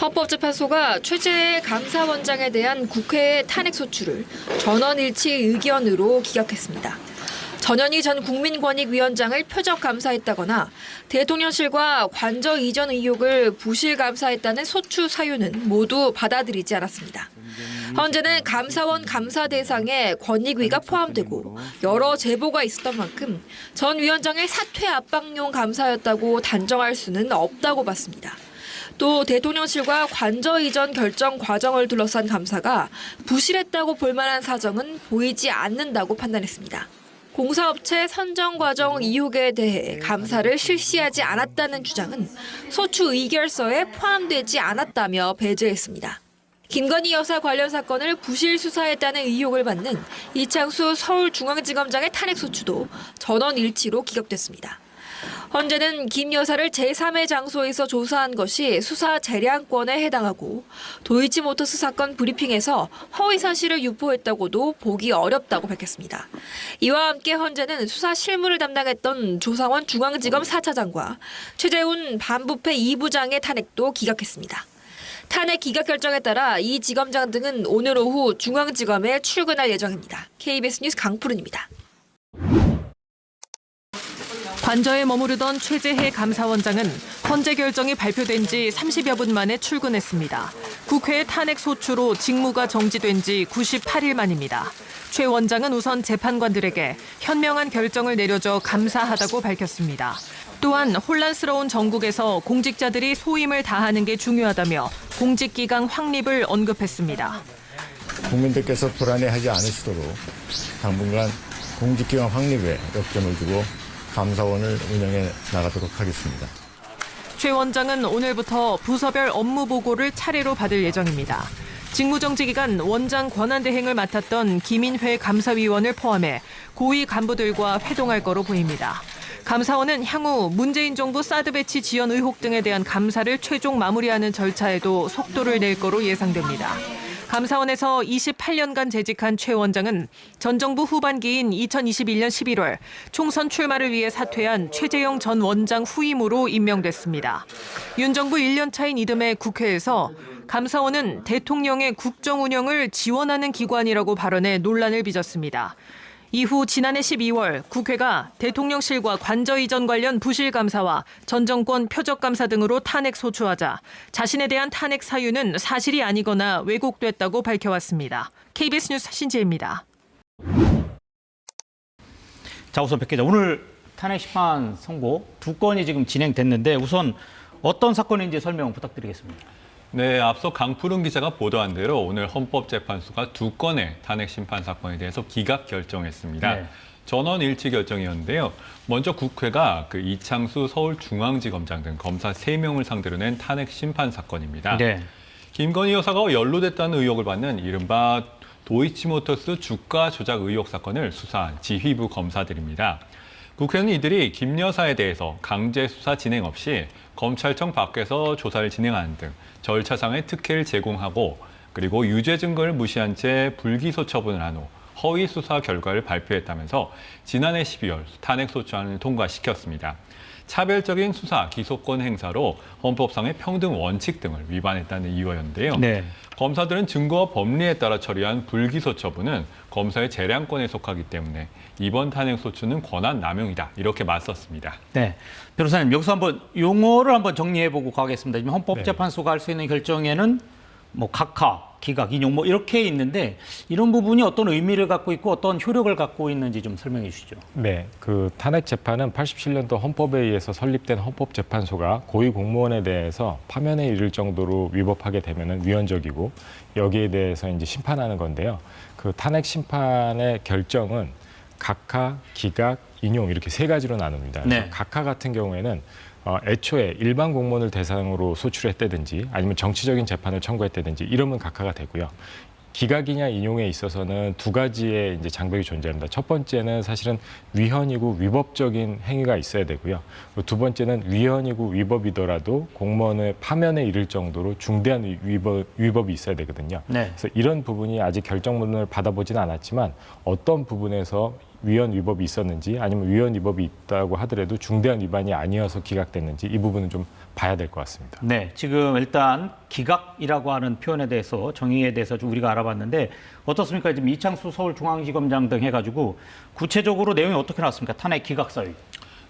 헌법재판소가 최재해 감사원장에 대한 국회의 탄핵 소추를 전원일치 의견으로 기각했습니다. 전현희 전 국민권익위원장을 표적 감사했다거나 대통령실과 관저 이전 의혹을 부실 감사했다는 소추 사유는 모두 받아들이지 않았습니다. 현재는 감사원 감사 대상에 권익위가 포함되고 여러 제보가 있었던 만큼 전 위원장의 사퇴 압박용 감사였다고 단정할 수는 없다고 봤습니다. 또 대통령실과 관저 이전 결정 과정을 둘러싼 감사가 부실했다고 볼 만한 사정은 보이지 않는다고 판단했습니다. 공사업체 선정 과정 의혹에 대해 감사를 실시하지 않았다는 주장은 소추 의결서에 포함되지 않았다며 배제했습니다. 김건희 여사 관련 사건을 부실 수사했다는 의혹을 받는 이창수 서울중앙지검장의 탄핵 소추도 전원 일치로 기각됐습니다. 헌재는 김 여사를 제3의 장소에서 조사한 것이 수사 재량권에 해당하고 도이치모터스 사건 브리핑에서 허위 사실을 유포했다고도 보기 어렵다고 밝혔습니다. 이와 함께 헌재는 수사 실무를 담당했던 조상원 중앙지검 4차장과 최재훈 반부패 2부장의 탄핵도 기각했습니다. 탄핵 기각 결정에 따라 이 지검장 등은 오늘 오후 중앙지검에 출근할 예정입니다. KBS 뉴스 강푸른입니다. 관저에 머무르던 최재해 감사원장은 헌재 결정이 발표된 지 30여 분 만에 출근했습니다. 국회의 탄핵 소추로 직무가 정지된 지 98일 만입니다. 최 원장은 우선 재판관들에게 현명한 결정을 내려줘 감사하다고 밝혔습니다. 또한 혼란스러운 전국에서 공직자들이 소임을 다하는 게 중요하다며 공직기강 확립을 언급했습니다. 국민들께서 불안해하지 않으시도록 당분간 공직기강 확립에 역점을 두고 감사원을 운영해 나가도록 하겠습니다. 최 원장은 오늘부터 부서별 업무 보고를 차례로 받을 예정입니다. 직무정지 기간 원장 권한대행을 맡았던 김인회 감사위원을 포함해 고위 간부들과 회동할 거로 보입니다. 감사원은 향후 문재인 정부 사드 배치 지원 의혹 등에 대한 감사를 최종 마무리하는 절차에도 속도를 낼 거로 예상됩니다. 감사원에서 28년간 재직한 최 원장은 전 정부 후반기인 2021년 11월 총선 출마를 위해 사퇴한 최재형 전 원장 후임으로 임명됐습니다. 윤 정부 1년 차인 이듬해 국회에서 감사원은 대통령의 국정 운영을 지원하는 기관이라고 발언해 논란을 빚었습니다. 이후 지난해 12월 국회가 대통령실과 관저 이전 관련 부실 감사와 전 정권 표적 감사 등으로 탄핵 소추하자 자신에 대한 탄핵 사유는 사실이 아니거나 왜곡됐다고 밝혀왔습니다. KBS 뉴스 신지혜입니다. 자, 우선 백 기자, 오늘 탄핵 심판 선고 2건이 지금 진행됐는데 우선 어떤 사건인지 설명 부탁드리겠습니다. 네, 앞서 강푸른 기자가 보도한 대로 오늘 헌법재판소가 2건의 탄핵 심판 사건에 대해서 기각 결정했습니다. 네. 전원 일치 결정이었는데요. 먼저 국회가 이창수 서울중앙지검장 등 검사 3명을 상대로 낸 탄핵 심판 사건입니다. 네. 김건희 여사가 연루됐다는 의혹을 받는 이른바 도이치모터스 주가 조작 의혹 사건을 수사한 지휘부 검사들입니다. 국회는 이들이 김 여사에 대해서 강제 수사 진행 없이 검찰청 밖에서 조사를 진행하는 등 절차상의 특혜를 제공하고 그리고 유죄 증거를 무시한 채 불기소 처분을 한 후 허위 수사 결과를 발표했다면서 지난해 12월 탄핵 소추안을 통과시켰습니다. 차별적인 수사, 기소권 행사로 헌법상의 평등 원칙 등을 위반했다는 이유였는데요. 네. 검사들은 증거와 법리에 따라 처리한 불기소 처분은 검사의 재량권에 속하기 때문에 이번 탄핵 소추는 권한 남용이다. 이렇게 맞섰습니다. 네. 변호사님, 여기서 한번 용어를 한번 정리해보고 가겠습니다. 지금 헌법재판소가 할 수 있는 결정에는 뭐 각하, 기각, 인용 뭐 이렇게 있는데 이런 부분이 어떤 의미를 갖고 있고 어떤 효력을 갖고 있는지 좀 설명해 주시죠. 네, 그 탄핵 재판은 87년도 헌법에 의해서 설립된 헌법재판소가 고위 공무원에 대해서 파면에 이를 정도로 위법하게 되면은 위헌적이고 여기에 대해서 이제 심판하는 건데요. 그 탄핵 심판의 결정은 각하, 기각, 인용 이렇게 3가지로 나눕니다. 네. 각하 같은 경우에는 애초에 일반 공무원을 대상으로 소출했다든지 아니면 정치적인 재판을 청구했다든지 이러면 각하가 되고요. 기각이냐 인용에 있어서는 2가지의 이제 장벽이 존재합니다. 첫 번째는 사실은 위헌이고 위법적인 행위가 있어야 되고요. 2번째는 위헌이고 위법이더라도 공무원의 파면에 이를 정도로 중대한 위법이 있어야 되거든요. 네. 그래서 이런 부분이 아직 결정문을 받아보지는 않았지만 어떤 부분에서 위헌 위법이 있었는지 아니면 위헌 위법이 있다고 하더라도 중대한 위반이 아니어서 기각됐는지 이 부분은 좀 봐야 될 것 같습니다. 네, 지금 일단 기각이라고 하는 표현에 대해서 정의에 대해서 좀 우리가 알아봤는데 어떻습니까? 지금 이창수 서울중앙지검장 등 해가지고 구체적으로 내용이 어떻게 나왔습니까? 탄핵 기각 사유.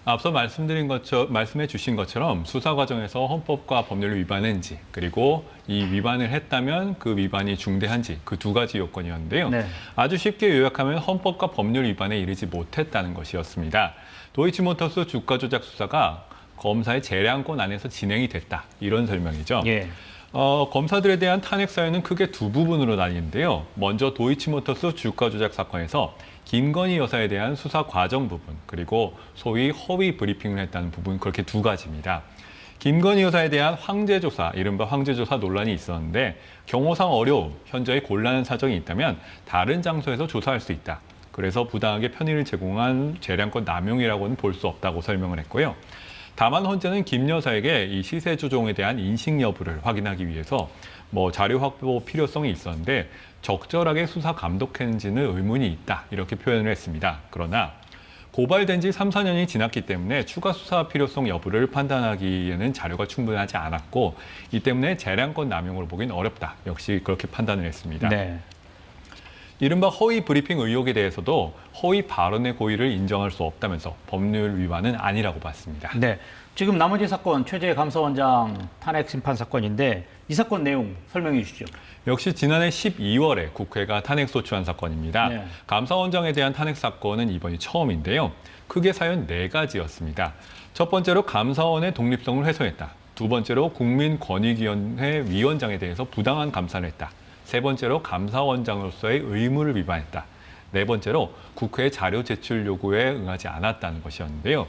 앞서 말씀해 주신 것처럼 수사 과정에서 헌법과 법률을 위반했는지 그리고 이 위반을 했다면 그 위반이 중대한지 그 두 가지 요건이었는데요. 네. 아주 쉽게 요약하면 헌법과 법률 위반에 이르지 못했다는 것이었습니다. 도이치모터스 주가 조작 수사가 검사의 재량권 안에서 진행이 됐다. 이런 설명이죠. 예. 검사들에 대한 탄핵 사유는 크게 두 부분으로 나뉘는데요. 먼저 도이치모터스 주가 조작 사건에서 김건희 여사에 대한 수사 과정 부분, 그리고 소위 허위 브리핑을 했다는 부분, 그렇게 두 가지입니다. 김건희 여사에 대한 황제조사, 이른바 황제조사 논란이 있었는데 경호상 어려움, 현저히 곤란한 사정이 있다면 다른 장소에서 조사할 수 있다. 그래서 부당하게 편의를 제공한 재량권 남용이라고는 볼 수 없다고 설명을 했고요. 다만 헌재는 김 여사에게 이 시세 조종에 대한 인식 여부를 확인하기 위해서 자료 확보 필요성이 있었는데 적절하게 수사 감독했는지는 의문이 있다. 이렇게 표현을 했습니다. 그러나 고발된 지 3, 4년이 지났기 때문에 추가 수사 필요성 여부를 판단하기에는 자료가 충분하지 않았고 이 때문에 재량권 남용으로 보긴 어렵다. 역시 그렇게 판단을 했습니다. 네. 이른바 허위 브리핑 의혹에 대해서도 허위 발언의 고의를 인정할 수 없다면서 법률 위반은 아니라고 봤습니다. 네. 지금 나머지 사건 최재 감사원장 탄핵 심판 사건인데 이 사건 내용 설명해 주시죠. 역시 지난해 12월에 국회가 탄핵 소추한 사건입니다. 네. 감사원장에 대한 탄핵 사건은 이번이 처음인데요. 크게 사연 4가지였습니다. 첫 번째로 감사원의 독립성을 훼손했다. 두 번째로 국민권익위원회 위원장에 대해서 부당한 감사를 했다. 세 번째로 감사원장으로서의 의무를 위반했다. 네 번째로 국회 자료 제출 요구에 응하지 않았다는 것이었는데요.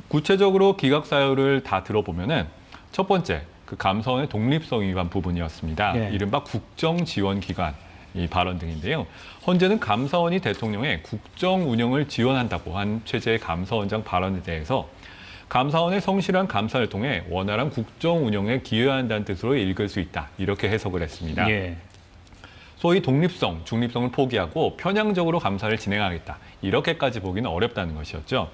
구체적으로 기각 사유를 다 들어보면은 첫 번째, 그 감사원의 독립성 위반 부분이었습니다. 네. 이른바 국정지원기관 이 발언 등인데요. 헌재는 감사원이 대통령의 국정 운영을 지원한다고 한 최재 감사원장 발언에 대해서 감사원의 성실한 감사를 통해 원활한 국정 운영에 기여한다는 뜻으로 읽을 수 있다. 이렇게 해석을 했습니다. 예. 소위 독립성, 중립성을 포기하고 편향적으로 감사를 진행하겠다. 이렇게까지 보기는 어렵다는 것이었죠.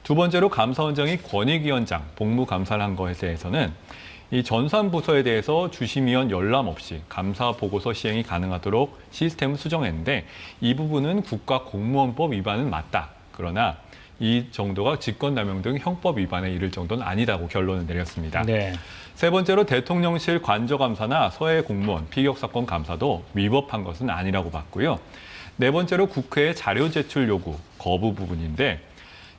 두 번째로 감사원장이 권익위원장, 복무감사를 한 것에 대해서는 이 전산부서에 대해서 주심위원 열람 없이 감사 보고서 시행이 가능하도록 시스템을 수정했는데 이 부분은 국가공무원법 위반은 맞다. 그러나 이 정도가 직권남용 등 형법 위반에 이를 정도는 아니다고 결론을 내렸습니다. 네. 세 번째로 대통령실 관저감사나 서해 공무원 피격사건 감사도 위법한 것은 아니라고 봤고요. 네 번째로 국회의 자료 제출 요구 거부 부분인데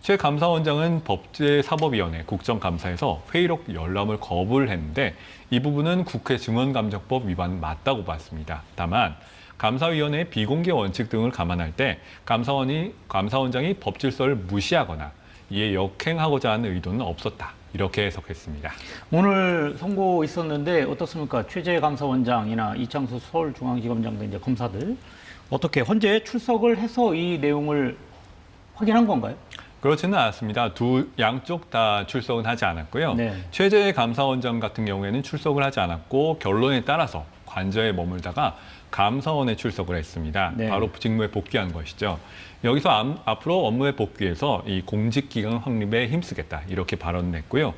최 감사원장은 법제사법위원회 국정감사에서 회의록 열람을 거부를 했는데 이 부분은 국회 증언감정법 위반은 맞다고 봤습니다. 다만 감사위원회의 비공개 원칙 등을 감안할 때 감사원장이 법질서를 무시하거나 이에 역행하고자 하는 의도는 없었다. 이렇게 해석했습니다. 오늘 선고 있었는데 어떻습니까? 최재 감사원장이나 이창수 서울중앙지검장 등 이제 검사들 어떻게 헌재에 출석을 해서 이 내용을 확인한 건가요? 그렇지는 않았습니다. 양쪽 다 출석은 하지 않았고요. 네. 최재 감사원장 같은 경우에는 출석을 하지 않았고 결론에 따라서 관저에 머물다가 감사원에 출석을 했습니다. 네. 바로 직무에 복귀한 것이죠. 여기서 앞으로 업무에 복귀해서 이 공직기강 확립에 힘쓰겠다 이렇게 발언을 했고요.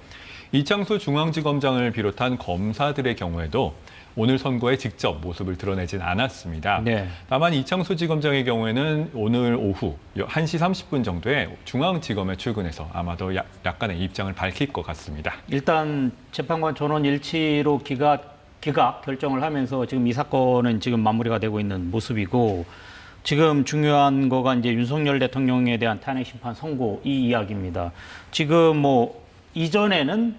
이창수 중앙지검장을 비롯한 검사들의 경우에도 오늘 선고에 직접 모습을 드러내진 않았습니다. 네. 다만 이창수 지검장의 경우에는 오늘 오후 1시 30분 정도에 중앙지검에 출근해서 아마도 약간의 입장을 밝힐 것 같습니다. 일단 재판관 전원 일치로 기각 결정을 하면서 지금 이 사건은 지금 마무리가 되고 있는 모습이고 지금 중요한 거가 이제 윤석열 대통령에 대한 탄핵 심판 선고 이 이야기입니다. 지금 이전에는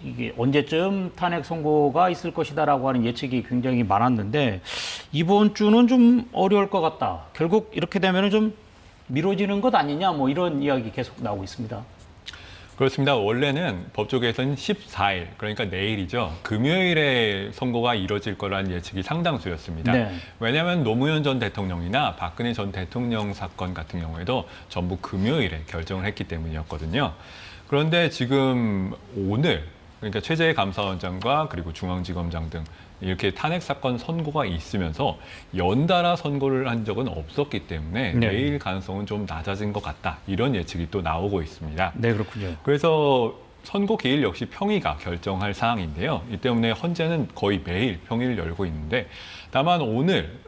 이게 언제쯤 탄핵 선고가 있을 것이다라고 하는 예측이 굉장히 많았는데 이번 주는 좀 어려울 것 같다. 결국 이렇게 되면은 좀 미뤄지는 것 아니냐 이런 이야기 계속 나오고 있습니다. 그렇습니다. 원래는 법조계에서는 14일, 그러니까 내일이죠. 금요일에 선고가 이뤄질 거라는 예측이 상당수였습니다. 네. 왜냐하면 노무현 전 대통령이나 박근혜 전 대통령 사건 같은 경우에도 전부 금요일에 결정을 했기 때문이었거든요. 그런데 지금 오늘, 그러니까 최재해 감사원장과 그리고 중앙지검장 등 이렇게 탄핵 사건 선고가 있으면서 연달아 선고를 한 적은 없었기 때문에 네. 내일 가능성은 좀 낮아진 것 같다. 이런 예측이 또 나오고 있습니다. 네, 그렇군요. 그래서 선고 기일 역시 평의가 결정할 사항인데요. 이 때문에 헌재는 거의 매일 평의를 열고 있는데 다만 오늘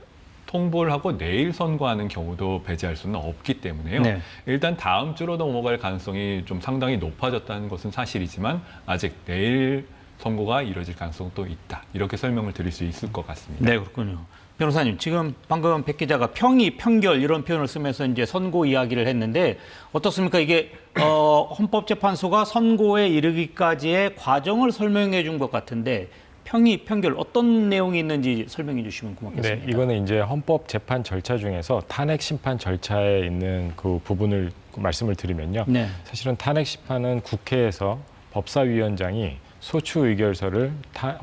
통보를 하고 내일 선고하는 경우도 배제할 수는 없기 때문에요. 네. 일단 다음 주로 넘어갈 가능성이 좀 상당히 높아졌다는 것은 사실이지만 아직 내일 선고가 이뤄질 가능성도 있다. 이렇게 설명을 드릴 수 있을 것 같습니다. 네, 그렇군요. 변호사님, 지금 방금 백 기자가 평의, 평결 이런 표현을 쓰면서 이제 선고 이야기를 했는데 어떻습니까? 이게 헌법재판소가 선고에 이르기까지의 과정을 설명해 준 것 같은데 평의, 평결 어떤 내용이 있는지 설명해 주시면 고맙겠습니다. 네, 이거는 이제 헌법 재판 절차 중에서 탄핵 심판 절차에 있는 그 부분을 말씀을 드리면요. 네. 사실은 탄핵 심판은 국회에서 법사위원장이 소추 의결서를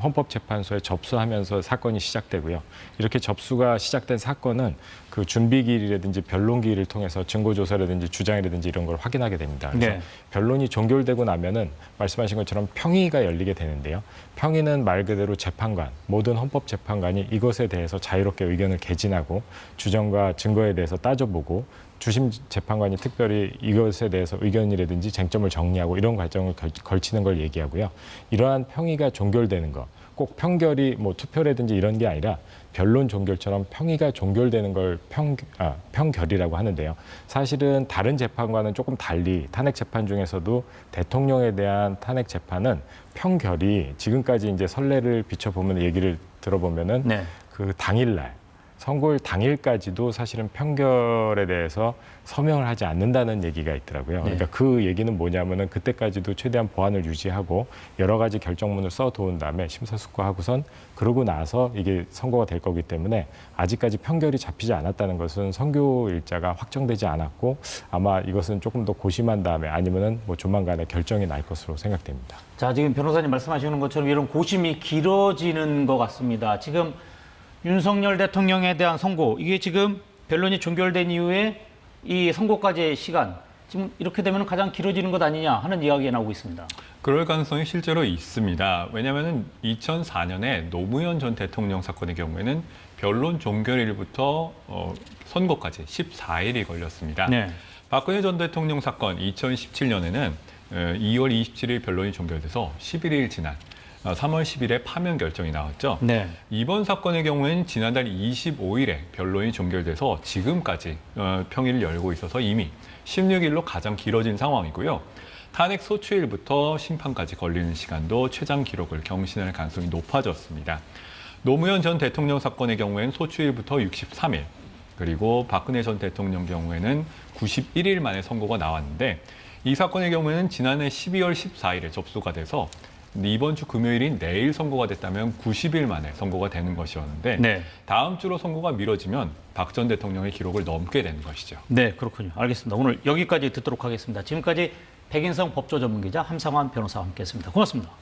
헌법재판소에 접수하면서 사건이 시작되고요. 이렇게 접수가 시작된 사건은 그 준비기일이라든지 변론기일을 통해서 증거조사라든지 주장이라든지 이런 걸 확인하게 됩니다. 그래서 네. 변론이 종결되고 나면은 말씀하신 것처럼 평의가 열리게 되는데요. 평의는 말 그대로 재판관, 모든 헌법재판관이 이것에 대해서 자유롭게 의견을 개진하고 주장과 증거에 대해서 따져보고 주심 재판관이 특별히 이것에 대해서 의견이라든지 쟁점을 정리하고 이런 과정을 걸치는 걸 얘기하고요. 이러한 평의가 종결되는 것, 꼭 평결이 뭐 투표라든지 이런 게 아니라 변론 종결처럼 평의가 종결되는 걸 평결이라고 하는데요. 사실은 다른 재판과는 조금 달리 탄핵 재판 중에서도 대통령에 대한 탄핵 재판은 평결이 지금까지 이제 선례를 비춰보면 얘기를 들어보면은 네. 그 당일날 선고일 당일까지도 사실은 평결에 대해서 서명을 하지 않는다는 얘기가 있더라고요. 그러니까 그 얘기는 뭐냐면은 그때까지도 최대한 보안을 유지하고 여러 가지 결정문을 써놓은 다음에 심사숙고하고선 그러고 나서 이게 선고가 될 거기 때문에 아직까지 평결이 잡히지 않았다는 것은 선고 일자가 확정되지 않았고 아마 이것은 조금 더 고심한 다음에 아니면은 뭐 조만간에 결정이 날 것으로 생각됩니다. 자, 지금 변호사님 말씀하시는 것처럼 이런 고심이 길어지는 것 같습니다. 지금 윤석열 대통령에 대한 선고, 이게 지금 변론이 종결된 이후에 이 선고까지의 시간, 지금 이렇게 되면 가장 길어지는 것 아니냐 하는 이야기가 나오고 있습니다. 그럴 가능성이 실제로 있습니다. 왜냐하면 2004년에 노무현 전 대통령 사건의 경우에는 변론 종결일부터 선고까지 14일이 걸렸습니다. 네. 박근혜 전 대통령 사건 2017년에는 2월 27일 변론이 종결돼서 11일 지난 3월 10일에 파면 결정이 나왔죠. 네. 이번 사건의 경우에는 지난달 25일에 변론이 종결돼서 지금까지 평의를 열고 있어서 이미 16일로 가장 길어진 상황이고요. 탄핵 소추일부터 심판까지 걸리는 시간도 최장 기록을 경신할 가능성이 높아졌습니다. 노무현 전 대통령 사건의 경우에는 소추일부터 63일, 그리고 박근혜 전 대통령 경우에는 91일 만에 선고가 나왔는데 이 사건의 경우에는 지난해 12월 14일에 접수가 돼서 이번 주 금요일인 내일 선고가 됐다면 90일 만에 선고가 되는 것이었는데 네. 다음 주로 선고가 미뤄지면 박 전 대통령의 기록을 넘게 되는 것이죠. 네, 그렇군요. 알겠습니다. 오늘 여기까지 듣도록 하겠습니다. 지금까지 백인성 법조 전문기자 함상환 변호사와 함께했습니다. 고맙습니다.